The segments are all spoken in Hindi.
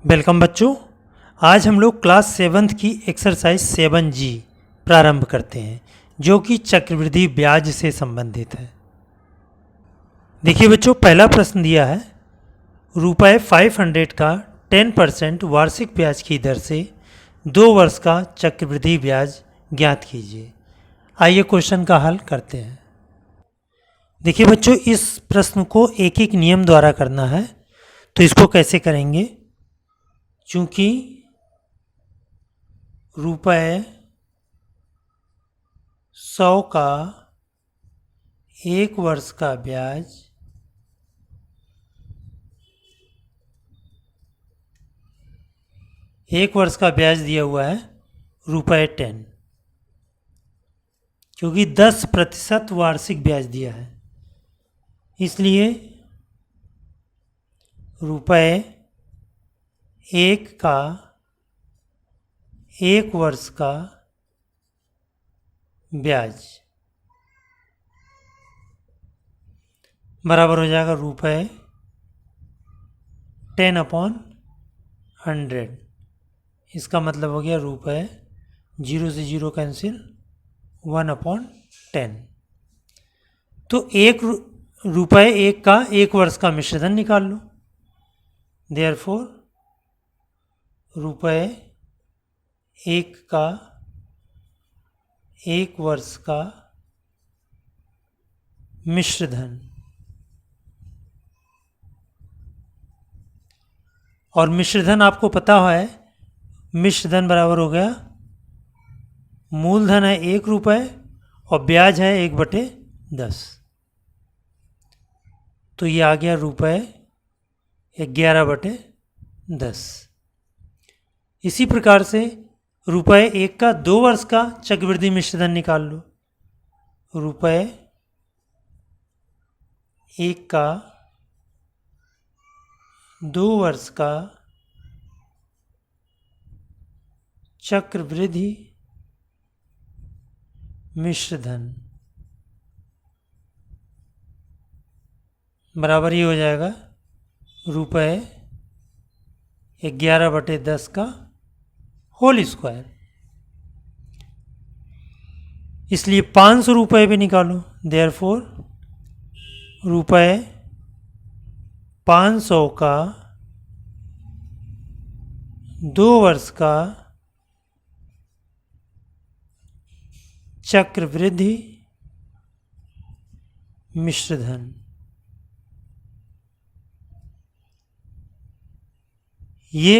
वेलकम बच्चों। आज हम लोग क्लास 7th की एक्सरसाइज 7G प्रारंभ करते हैं जो कि चक्रवृद्धि ब्याज से संबंधित है। देखिए बच्चों, पहला प्रश्न दिया है रुपये 500 का 10% वार्षिक ब्याज की दर से 2 वर्ष का चक्रवृद्धि ब्याज ज्ञात कीजिए। आइए क्वेश्चन का हल करते हैं। देखिए बच्चों, इस प्रश्न को एक एक नियम द्वारा करना है। तो इसको कैसे करेंगे? चूंकि रुपये 100 का 1 वर्ष का ब्याज दिया हुआ है रुपये 10, क्योंकि 10% वार्षिक ब्याज दिया है, इसलिए रुपये 1 का 1 वर्ष का ब्याज बराबर हो जाएगा रुपये 10/100। इसका मतलब हो गया रुपये 0 से 0 कैंसिल, 1/10। तो रुपये 1 का 1 वर्ष का मिश्रधन निकाल लो। देयरफॉर रुपये 1 का 1 वर्ष का मिश्रधन, और मिश्रधन आपको पता है, मिश्रधन बराबर हो गया मूलधन है 1 रुपये और ब्याज है 1/10। तो ये आ गया रुपये 11/10। इसी प्रकार से रुपये 1 का 2 वर्ष का चक्रवृद्धि मिश्रधन निकाल लो। रुपये 1 का 2 वर्ष का चक्रवृद्धि मिश्रधन बराबर ही हो जाएगा रुपये 11/10 का होल स्क्वायर। इसलिए 500 रुपये भी निकालो। देयरफॉर रुपये 500 का 2 वर्ष का चक्रवृद्धि मिश्रधन ये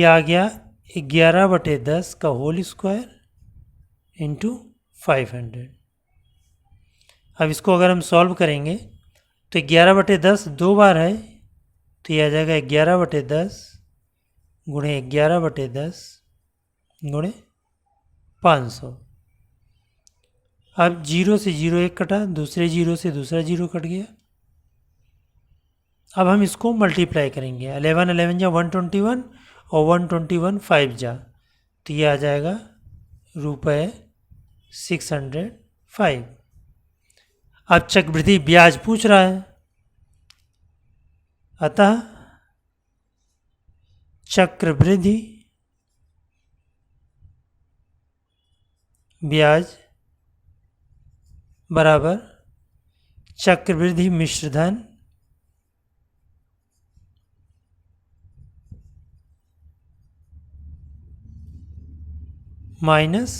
आ गया 11/10 का होल स्क्वायर इंटू 500। अब इसको अगर हम सॉल्व करेंगे तो 11/10 2 बार है, तो ये आ जाएगा 11/10 गुणे 11/10 गुणे 500। अब 0 से 0 1 कटा, दूसरे 0 से दूसरा 0 कट गया। अब हम इसको मल्टीप्लाई करेंगे। 11 11 जा 121 और 121 5 जा, तो ये आ जाएगा रुपये 605। अब चक्रवृद्धि ब्याज पूछ रहा है, अतः चक्रवृद्धि ब्याज बराबर चक्रवृद्धि मिश्रधन माइनस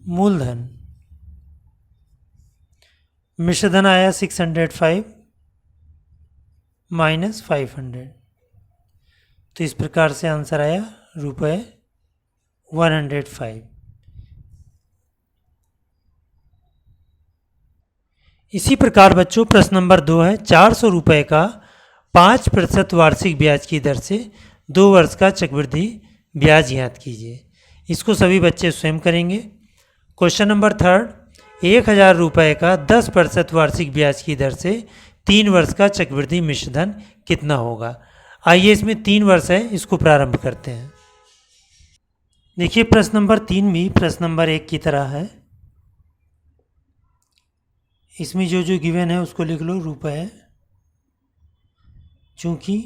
मूलधन। मिश्रधन आया 605 माइनस 500, तो इस प्रकार से आंसर आया रुपये 105। इसी प्रकार बच्चों प्रश्न नंबर 2 है 400 रुपये का 5% वार्षिक ब्याज की दर से 2 वर्ष का चक्रवृद्धि ब्याज ज्ञात कीजिए। इसको सभी बच्चे स्वयं करेंगे। क्वेश्चन नंबर 3, 1000 रुपये का 10% वार्षिक ब्याज की दर से 3 वर्ष का चक्रवृद्धि मिश्रधन कितना होगा? आइए इसमें 3 वर्ष है, इसको प्रारंभ करते हैं। देखिए प्रश्न नंबर 3 भी प्रश्न नंबर 1 की तरह है। इसमें जो जो गिवन है उसको लिख लो। रुपये, चूँकि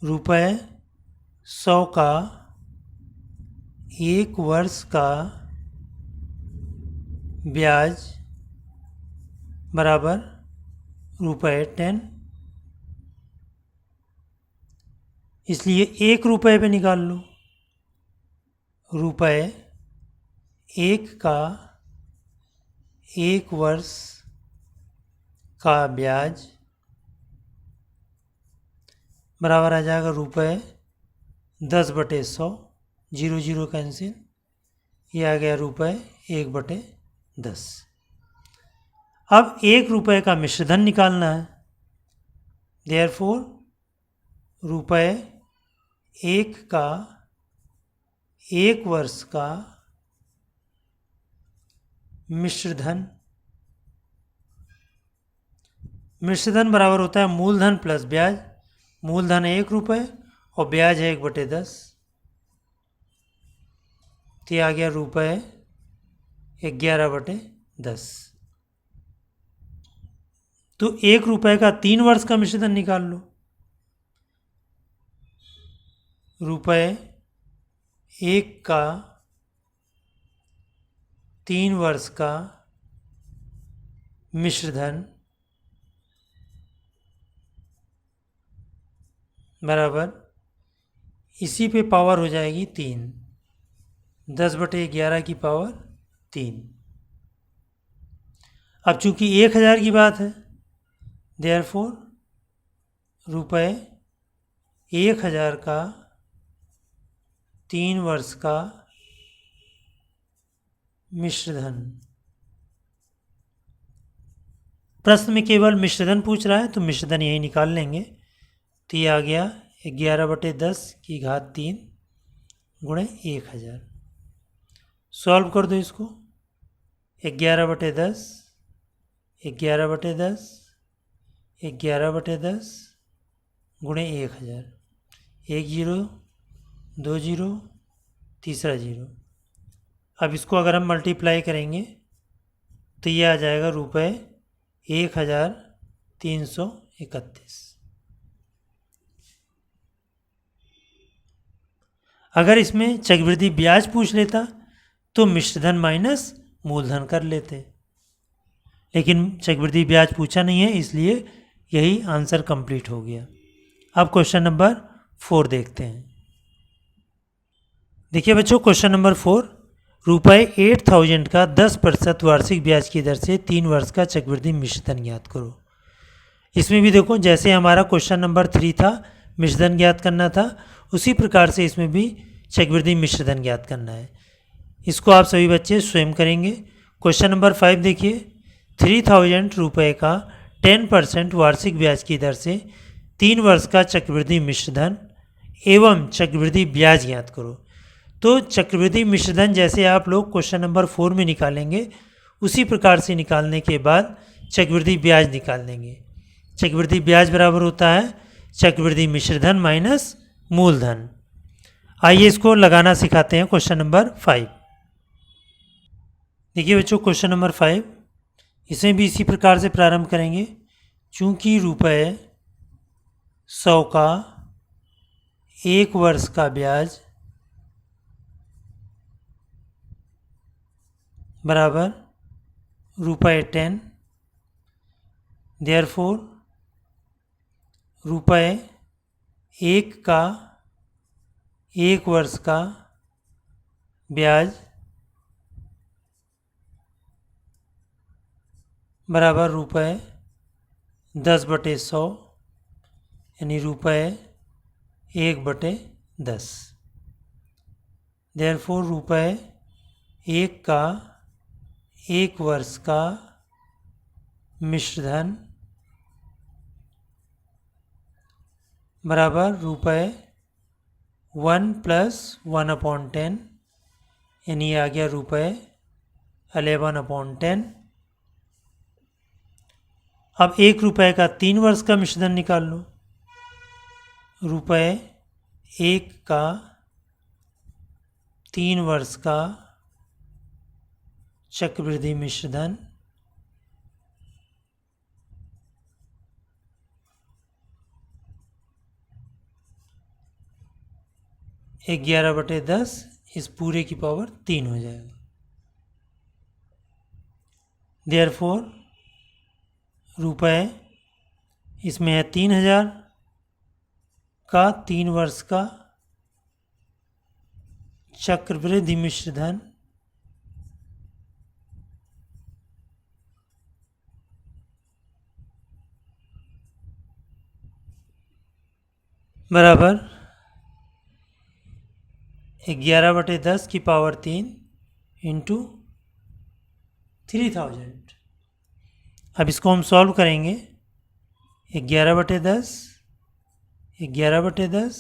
रुपये 100 का 1 वर्ष का ब्याज बराबर ₹10, इसलिए 1 रुपये पे निकाल लो। ₹1 का 1 वर्ष का ब्याज बराबर आ जाएगा ₹10/100, 0 0 कैंसिल, ये आ गया ₹1/10। अब 1 रुपये का मिश्रधन निकालना है। देयरफॉर ₹1 का 1 वर्ष का मिश्रधन बराबर होता है मूलधन प्लस ब्याज। मूलधन है 1 रुपये और ब्याज है 1/10, तो आ गया ₹11/10। तो 1 रुपये का 3 वर्ष का मिश्रधन निकाल लो। ₹1 का 3 वर्ष का मिश्रधन बराबर, इसी पे पावर हो जाएगी 3, 10/11 की पावर 3। अब चूंकि 1000 की बात है, देयरफॉर ₹1000 का 3 वर्ष का मिश्रधन। प्रश्न में केवल मिश्रधन पूछ रहा है तो मिश्रधन यही निकाल लेंगे। तो ये आ गया 11/10 की घात 3 गुणे 1000। सॉल्व कर दो इसको। 11/10, 11/10, 11/10 गुणे 1000, 1 0 2 0 तीसरा 0। अब इसको अगर हम मल्टीप्लाई करेंगे तो ये आ जाएगा ₹1331। अगर इसमें चक्रवृद्धि ब्याज पूछ लेता तो मिश्रधन माइनस मूलधन कर लेते, लेकिन चक्रवृद्धि ब्याज पूछा नहीं है, इसलिए यही आंसर कंप्लीट हो गया। अब क्वेश्चन नंबर 4 देखते हैं। देखिए बच्चों, क्वेश्चन नंबर 4, ₹8000 का 10% वार्षिक ब्याज की दर से 3 वर्ष का चक्रवृद्धि मिश्रधन ज्ञात करो। इसमें भी देखो, जैसे हमारा क्वेश्चन नंबर 3 था, मिश्रधन ज्ञात करना था, उसी प्रकार से इसमें भी चक्रवृद्धि मिश्रधन ज्ञात करना है। इसको आप सभी बच्चे स्वयं करेंगे। क्वेश्चन नंबर 5 देखिए, ₹3000 का 10% वार्षिक ब्याज की दर से 3 वर्ष का चक्रवृद्धि मिश्रधन एवं चक्रवृद्धि ब्याज ज्ञात करो। तो चक्रवृद्धि मिश्रधन जैसे आप लोग क्वेश्चन नंबर 4 में निकालेंगे, उसी प्रकार से निकालने के बाद चक्रवृद्धि ब्याज निकाल देंगे। चक्रवृद्धि ब्याज बराबर होता है चक्रवृद्धि मिश्रधन माइनस मूलधन। आइए इसको लगाना सिखाते हैं। क्वेश्चन नंबर 5 देखिए बच्चों, क्वेश्चन नंबर 5, इसमें भी इसी प्रकार से प्रारंभ करेंगे। चूंकि ₹100 का 1 वर्ष का ब्याज बराबर ₹10, देयरफॉर ₹1 का 1 वर्ष का ब्याज बराबर ₹10/100, यानी ₹1/10। देयरफॉर ₹1 का 1 वर्ष का मिश्रधन बराबर ₹1 + 1/10, यानी आ गया ₹11/10। अब 1 रुपये का 3 वर्ष का मिश्रधन निकाल लो। ₹1 का 3 वर्ष का चक्रवृद्धि मिश्रधन 11/10 इस पूरे की पावर 3 हो जाएगा। देयरफॉर रुपए इसमें है 3,000 का 3 वर्ष का चक्रवृद्धि मिश्र धन बराबर 11/10 की पावर 3 इंटू 3000। अब इसको हम सॉल्व करेंगे। 11/10, 11/10,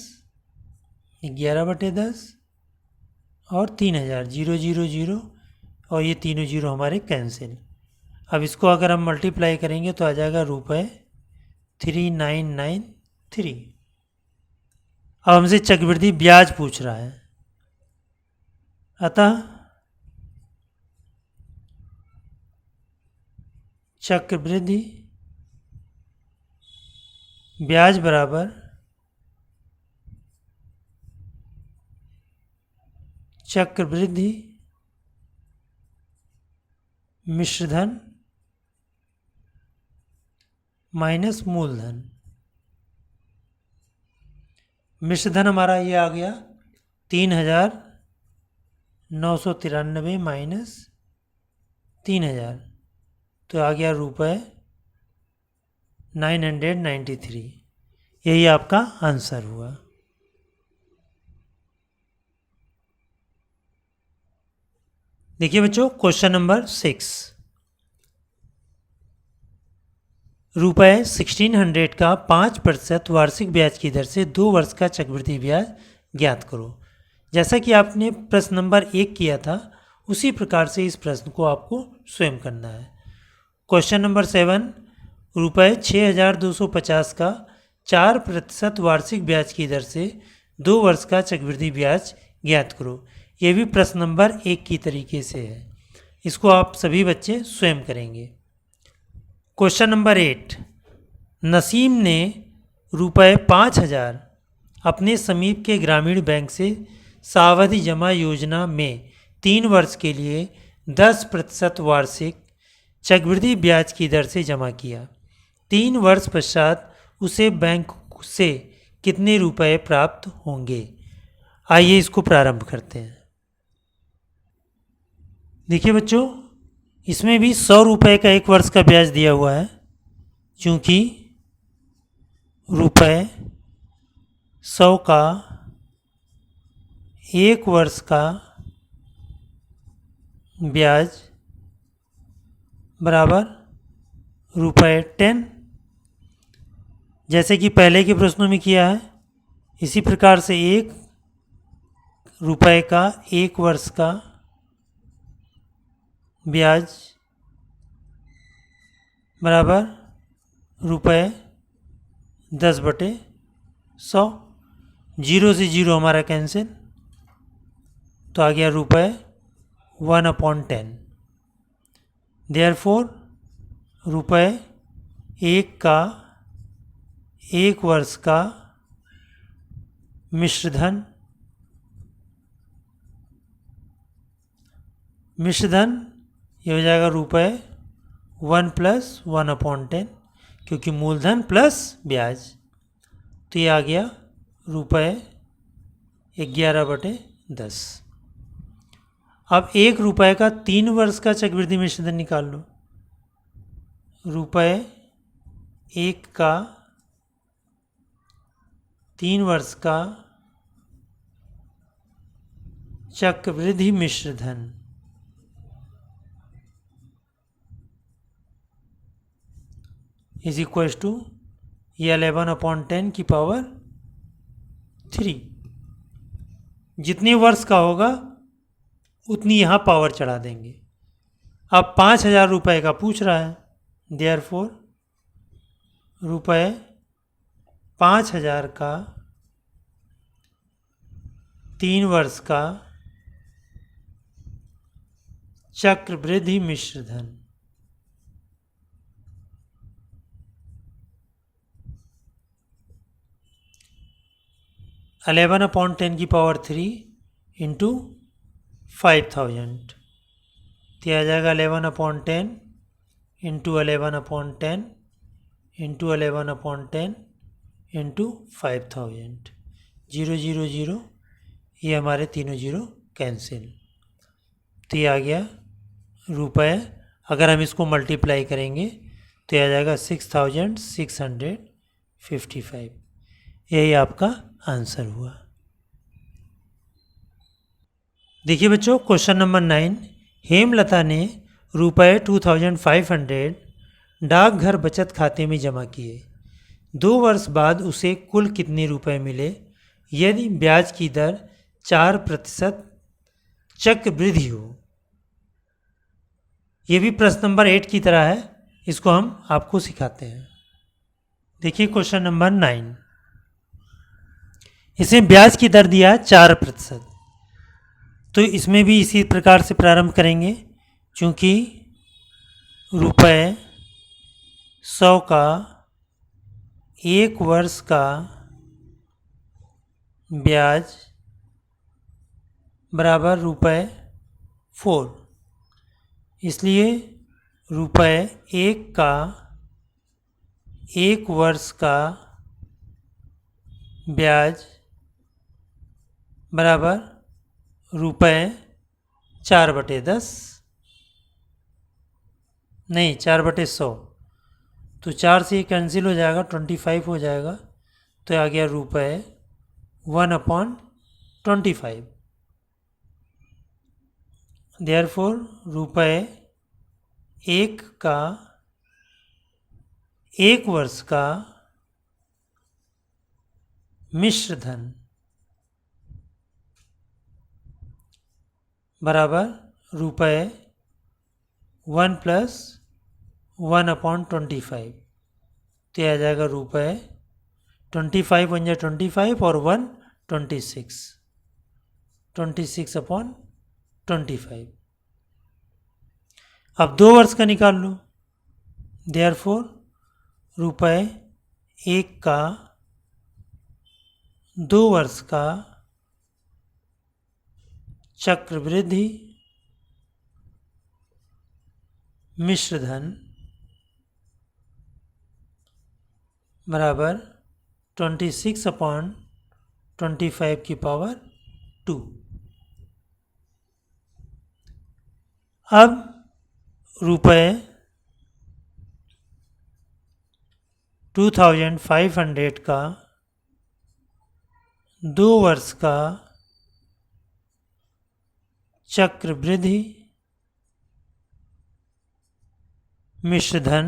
11/10 और 3,000, 0 0 0 और ये तीनों जीरो हमारे कैंसिल। अब इसको अगर हम मल्टीप्लाई करेंगे तो आ जाएगा रुपए 3993। अब हमसे चक्रवृद्धि ब्याज पूछ रहा है, अतः चक्रवृद्धि ब्याज बराबर चक्रवृद्धि मिश्रधन माइनस मूलधन। मिश्रधन हमारा ये आ गया 3,993 माइनस 3,000, तो आ गया रुपए 993। यही आपका आंसर हुआ। देखिए बच्चों, क्वेश्चन नंबर 6। रुपए 1600 का 5% वार्षिक ब्याज की दर से 2 वर्ष का चक्रवृद्धि ब्याज ज्ञात करो। जैसा कि आपने प्रश्न नंबर 1 किया था, उसी प्रकार से इस प्रश्न को आपको स्वयं करना है। क्वेश्चन नंबर 7, रुपए 6,250 का 4% वार्षिक ब्याज की दर से 2 वर्ष का चक्रवृद्धि ब्याज ज्ञात करो। ये भी प्रश्न नंबर 1 की तरीके से है। इसको आप सभी बच्चे स्वयं करेंगे। क्वेश्चन नंबर 8, नसीम ने रुपए 5,000 अपने समीप के ग्रामीण बैंक से सावधि जमा योजना में 3 वर्ष के लिए 10% वार्षिक चक्रवृद्धि ब्याज की दर से जमा किया। 3 वर्ष पश्चात उसे बैंक से कितने रुपए प्राप्त होंगे? आइए इसको प्रारंभ करते हैं। देखिए बच्चों, इसमें भी 100 रुपये का 1 वर्ष का ब्याज दिया हुआ है। चूंकि रुपए 100 का 1 वर्ष का ब्याज बराबर रुपए 10, जैसे कि पहले के प्रश्नों में किया है, इसी प्रकार से 1 रुपए का 1 वर्ष का ब्याज बराबर रुपए 10/100। 0 से 0 हमारा कैंसिल, तो आ गया रुपए 1/10। देयरफॉर रुपए 1 का 1 वर्ष का मिश्रधन ये हो जाएगा रुपए 1 + 1/10, क्योंकि मूलधन प्लस ब्याज, तो ये आ गया रुपए 11/10। अब 1 रुपए का 3 वर्ष का चक्रवृद्धि मिश्रधन निकाल लो। रुपए 1 का 3 वर्ष का चक्रवृद्धि मिश्रधन इज इक्वल टू 11/10 की पावर 3। जितने वर्ष का होगा उतनी यहाँ पावर चढ़ा देंगे। अब 5,000 रुपये का पूछ रहा है, देयरफॉर रुपए 5,000 का 3 वर्ष का चक्रवृद्धि मिश्रधन 11/10 की पावर 3 इंटू 5000, तो आ जाएगा 11/10 इंटू 11/10 इंटू 11/10 इंटू 5000, 0 0 0, ये हमारे तीनों जीरो कैंसिल, तो ये आ गया रुपए। अगर हम इसको मल्टीप्लाई करेंगे तो ये आ जाएगा 6655, यही आपका आंसर हुआ। देखिए बच्चों, क्वेश्चन नंबर 9, हेमलता ने रुपए 2500 डाकघर बचत खाते में जमा किए। 2 वर्ष बाद उसे कुल कितने रुपए मिले यदि ब्याज की दर 4% चक्रवृद्धि हो। ये भी प्रश्न नंबर 8 की तरह है, इसको हम आपको सिखाते हैं। देखिए क्वेश्चन नंबर 9, इसमें ब्याज की दर दिया है 4%, तो इसमें भी इसी प्रकार से प्रारंभ करेंगे, क्योंकि रुपए 100 का 1 वर्ष का ब्याज बराबर रुपए 4, इसलिए रुपए 1 का 1 वर्ष का ब्याज बराबर रुपए 4/10, नहीं 4/100, तो 4 से कैंसिल हो जाएगा, 25 हो जाएगा, तो आ गया रुपए 1/25। देयरफॉर रुपए 1 का 1 वर्ष का मिश्र धन बराबर रुपए 1 + 1/25, तो आ जाएगा रुपए 25 बन जाए 25 और 1 26, 26/25। अब 2 वर्ष का निकाल लो, देयरफॉर रुपए 1 का 2 वर्ष का चक्रवृद्धि मिश्र धन बराबर 26/25 की पावर 2। अब रुपए 2500 का 2 वर्ष का चक्रवृद्धि मिश्र धन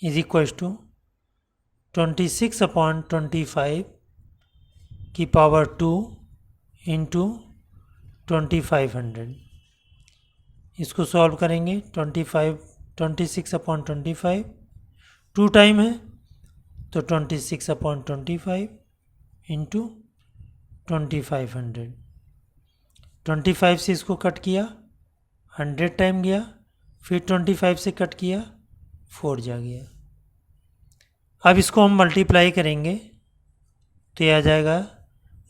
इज इक्वल टू 26/25 की पावर 2 इंटू 2500। इसको सॉल्व करेंगे, 26/25 2 टाइम है, तो 26/25 इंटू 2500, 25 से इसको कट किया, 100 टाइम गया, फिर 25 से कट किया, 4 जा गया। अब इसको हम मल्टीप्लाई करेंगे तो यह आ जाएगा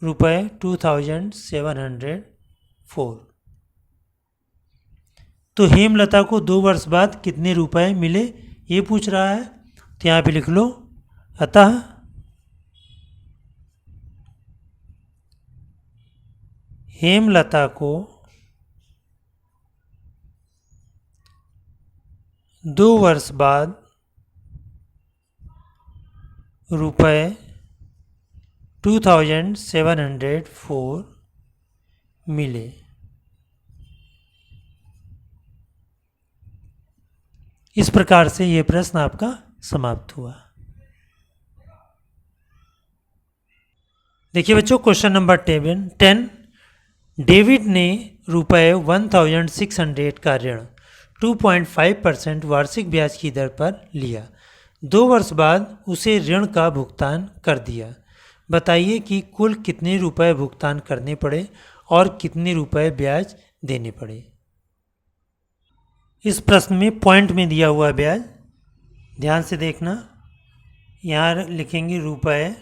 रुपए 2704। तो हेमलता को 2 वर्ष बाद कितने रुपए मिले ये पूछ रहा है, तो यहाँ पे लिख लो, अतः हेमलता को 2 वर्ष बाद रुपए 2704 मिले। इस प्रकार से ये प्रश्न आपका समाप्त हुआ। देखिए बच्चों, क्वेश्चन नंबर 10, डेविड ने रुपए 1600 का ऋण 2.5% वार्षिक ब्याज की दर पर लिया। 2 वर्ष बाद उसे ऋण का भुगतान कर दिया। बताइए कि कुल कितने रुपए भुगतान करने पड़े और कितने रुपए ब्याज देने पड़े। इस प्रश्न में पॉइंट में दिया हुआ ब्याज ध्यान से देखना, यहाँ लिखेंगे रुपये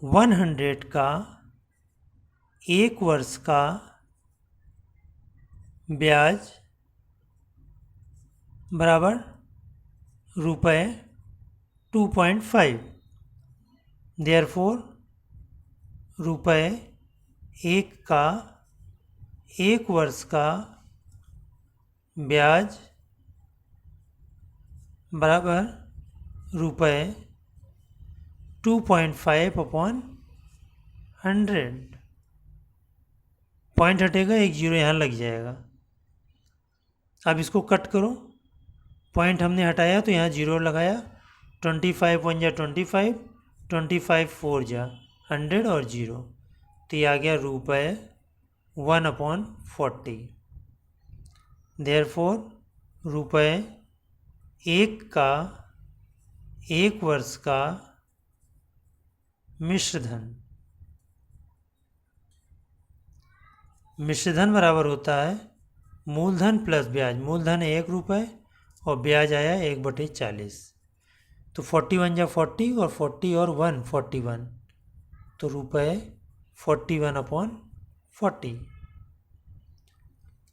100 का 1 वर्ष का ब्याज बराबर रुपये 2.5। देयरफॉर रुपये 1 का 1 वर्ष का ब्याज बराबर रुपये 2.5 अपॉन 100। पॉइंट हटेगा, एक जीरो यहाँ लग जाएगा। अब इसको कट करो, पॉइंट हमने हटाया तो यहाँ जीरो लगाया। 25 1 जा 25, 25 4 जा 100 और जीरो, तो ये आ गया रुपये 1/40। देयरफॉर रुपये 1 का 1 वर्ष का मिश्रधन बराबर होता है मूलधन प्लस ब्याज। मूलधन 1 रुपये और ब्याज आया 1/40। तो 41 जा 40 और 40 और 1 41, तो रुपये 41/40।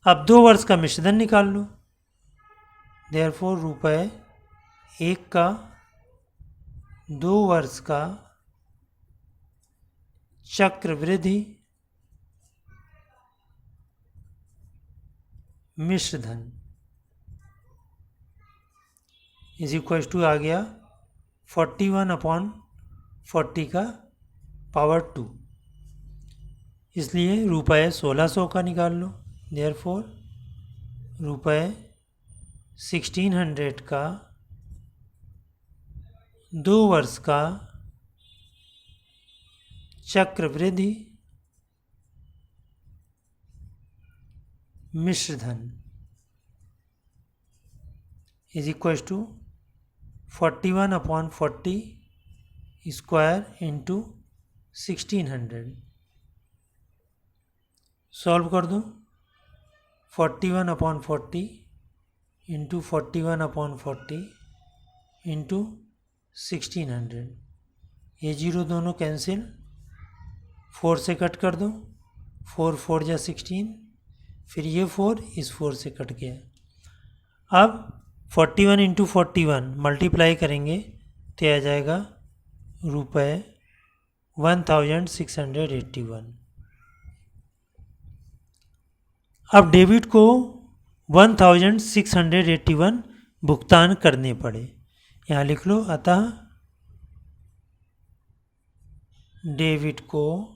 अब 2 वर्ष का मिश्रधन निकाल लो। देयरफॉर रुपये 1 का 2 वर्ष का चक्रवृद्धि मिश्रधन इज इक्वल टू आ गया 41/40 का पावर 2। इसलिए रुपये 1600 का निकाल लो। देयरफॉर रुपये 1600 का 2 वर्ष का चक्रवृद्धि मिश्रधन is equal to 41/40 square into 1600। Solve कर दो। 41/40 इंटू 41/40 इंटू 1600, ये जीरो दोनों कैंसिल, 4 से कट कर दो। 4 4 जा 16, फिर ये 4 इस 4 से कट गया। अब 41 इंटू 41 मल्टीप्लाई करेंगे तो आ जाएगा रुपये 1681। अब डेबिट को 1681 भुगतान करने पड़े, यहाँ लिख लो। अतः डेबिट को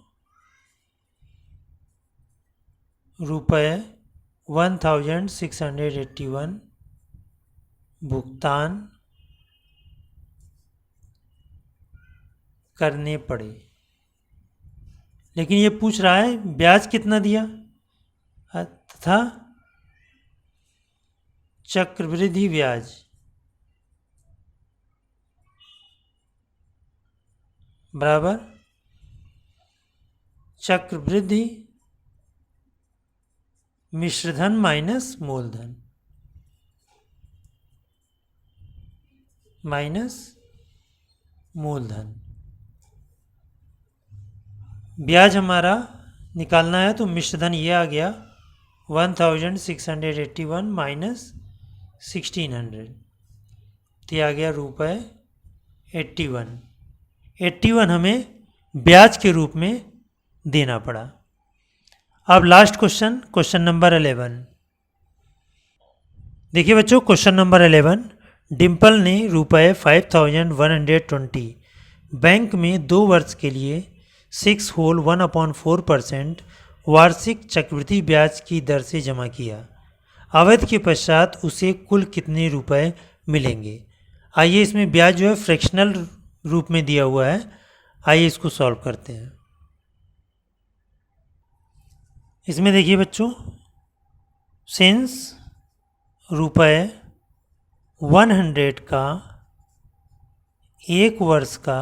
रुपये 1681 भुगतान करने पड़े। लेकिन ये पूछ रहा है ब्याज कितना दिया, तथा चक्रवृद्धि ब्याज बराबर चक्रवृद्धि मिश्रधन माइनस मूलधन ब्याज हमारा निकालना है तो मिश्रधन ये आ गया 1681 माइनस 1600, तो आ गया रुपये 81 हमें ब्याज के रूप में देना पड़ा। अब लास्ट क्वेश्चन नंबर 11। देखिए बच्चों, क्वेश्चन नंबर 11, डिम्पल ने रुपये 5120 बैंक में 2 वर्ष के लिए 6 होल 1/4% वार्षिक चक्रवृद्धि ब्याज की दर से जमा किया। अवधि के पश्चात उसे कुल कितने रुपए मिलेंगे। आइए इसमें ब्याज जो है फ्रैक्शनल रूप में दिया हुआ है, आइए इसको सॉल्व करते हैं। इसमें देखिए बच्चों, सिंस रुपये 100 का 1 वर्ष का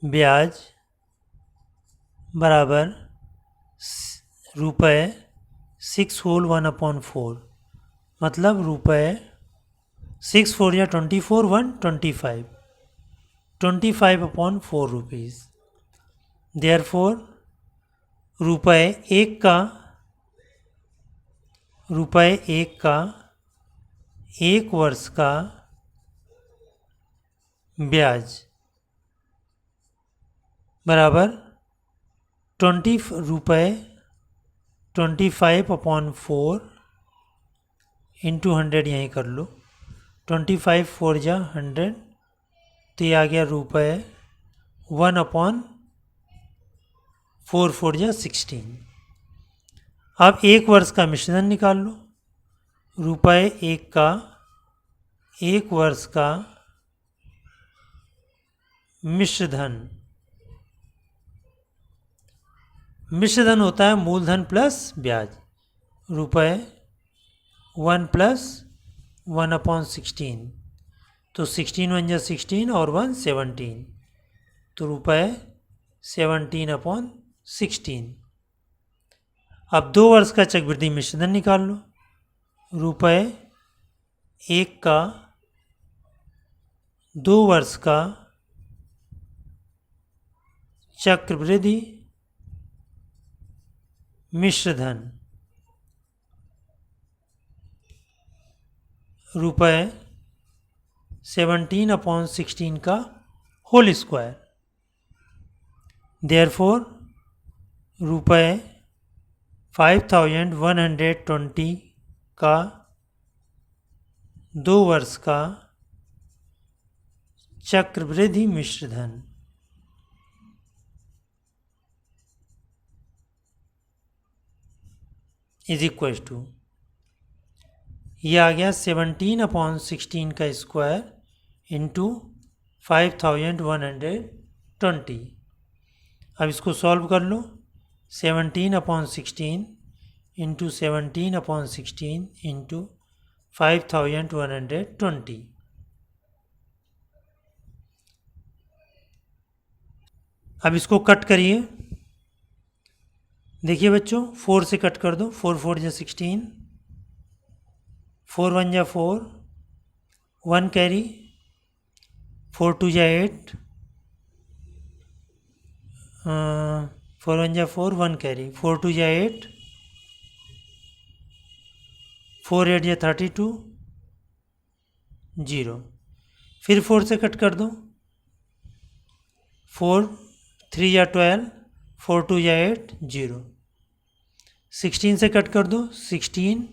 ब्याज बराबर रुपये 6 होल 1/4, मतलब रुपये 6 4 या 24, 1 25, 25/4 रुपीज़। देयरफॉर रुपये एक का एक वर्ष का ब्याज बराबर 20 रुपये 25/4 इंटू 100 यहीं कर लो। 25 4 जा 100, तो ये आ गया रुपये 1/4 4 जा 16। अब एक वर्ष का मिश्रण निकाल लो। रुपये एक का एक वर्ष का मिश्रधन होता है मूलधन प्लस ब्याज। रुपये 1 + 1/16, तो 16 1 जा 16 और 1 17, तो रुपये 17/16। अब 2 वर्ष का चक्रवृद्धि मिश्रधन निकाल लो। रुपये एक का 2 वर्ष का चक्रवृद्धि मिश्रधन रुपये 17/16 का होल स्क्वायर। देयरफॉर रुपये 5120 का 2 वर्ष का चक्रवृद्धि मिश्रधन इज इक्वल टू, ये आ गया 17/16 का स्क्वायर इंटू 5120। अब इसको सॉल्व कर लो। 17/16 इंटू 17/16 इंटू 5120। अब इसको कट करिए। देखिए बच्चों, 4 से कट कर दो। 4 4 जा 16, 4 1 जा 4, 1 कैरी, 4 2 जा 8, 4 1 जा 4, 1 कैरी, 4 2 जा 8, 4 8 जा 32, 0। फिर 4 से कट कर दो। 4 3 जा 12, 4 2 जा 8, 0। 16 से कट कर दो। 16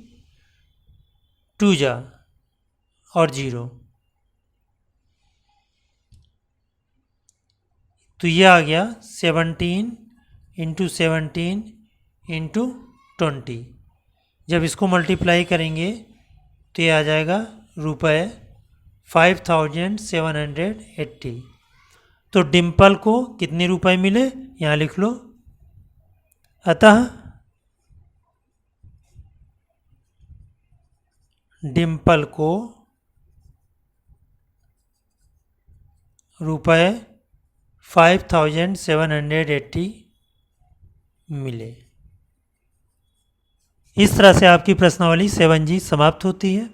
2 जा और 0, तो ये आ गया 17 इंटू 17 इंटू 20। जब इसको मल्टीप्लाई करेंगे तो ये आ जाएगा रुपये 5780। तो डिम्पल को कितने रुपए मिले यहाँ लिख लो। अतः डिम्पल को रुपये 5780 मिले। इस तरह से आपकी प्रश्नावली 7G समाप्त होती है।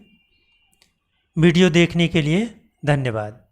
वीडियो देखने के लिए धन्यवाद।